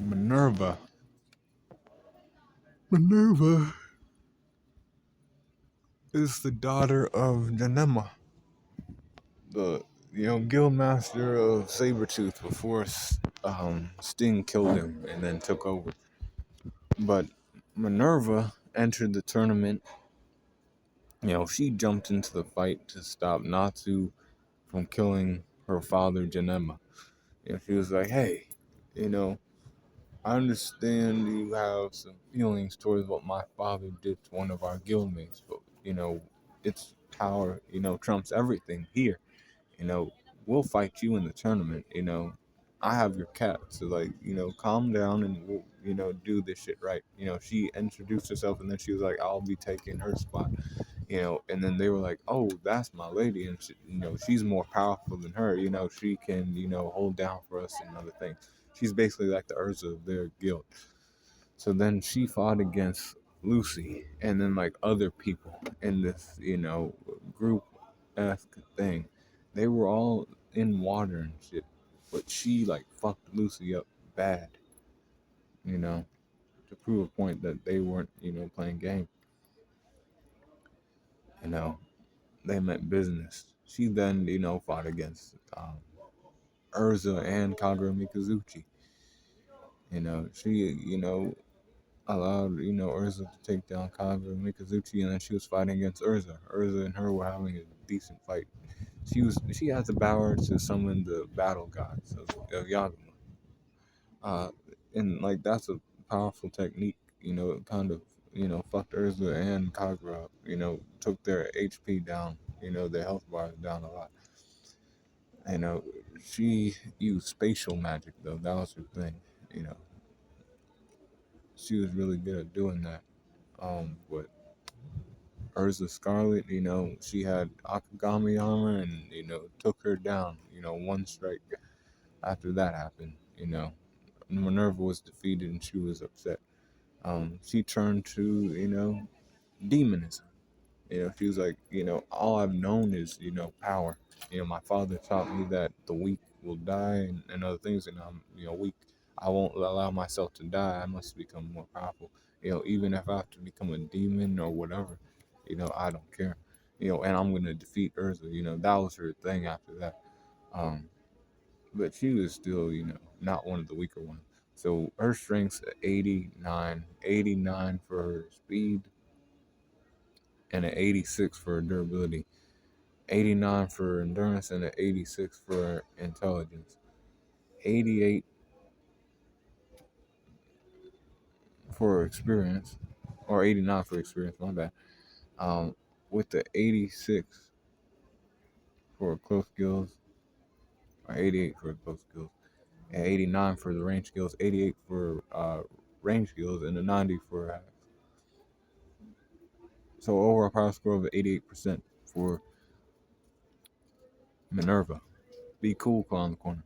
Minerva. Minerva is the daughter of Janema, the guildmaster of Sabretooth before Sting killed him and then took over. But Minerva entered the tournament. She jumped into the fight to stop Natsu from killing her father Janema. She was like, "Hey, you know, I understand you have some feelings towards what my father did to one of our guildmates, but its power, trumps everything here. You know, we'll fight you in the tournament. I have your cat, so calm down and we'll, do this shit right." She introduced herself and then she was like, "I'll be taking her spot." And then they were like, "Oh, that's my lady, and she's more powerful than her. She can, hold down for us and other things. She's basically like the Urza of their guild." So then she fought against Lucy, and then like other people in this, group esque thing. They were all in water and shit, but she like fucked Lucy up bad, you know, to prove a point that they weren't, playing game. You know, they meant business. She then, fought against Urza and Kagura Mikazuchi. She, allowed, Urza to take down Kagura Mikazuchi, and then she was fighting against Urza. Urza and her were having a decent fight. She had the power to summon the battle gods of Yagama. Uh, and like that's a powerful technique, it kind of, fucked Urza and Kagura up, took their HP down, their health bars down a lot. You know, she used spatial magic though. That was her thing. You know, she was really good at doing that. But Urza Scarlet, she had Akagami armor and took her down. One strike. After that happened, Minerva was defeated and she was upset. She turned to demonism. She was like, all I've known is, power. My father taught me that the weak will die and other things, and I'm, weak. I won't allow myself to die. I must become more powerful. Even if I have to become a demon or whatever, I don't care. And I'm gonna defeat Urza. That was her thing after that. Um, but she was still, not one of the weaker ones. So her strength's 89, 89 for her speed, and an 86 for durability, 89 for endurance, and an 86 for intelligence, 88 for experience, or 89 for experience, my bad. With the 86 for close skills, or 88 for close skills, and 89 for the range skills, 88 for range skills, and a 90 for so overall power score of 88% for Minerva. Be cool, call in the corner.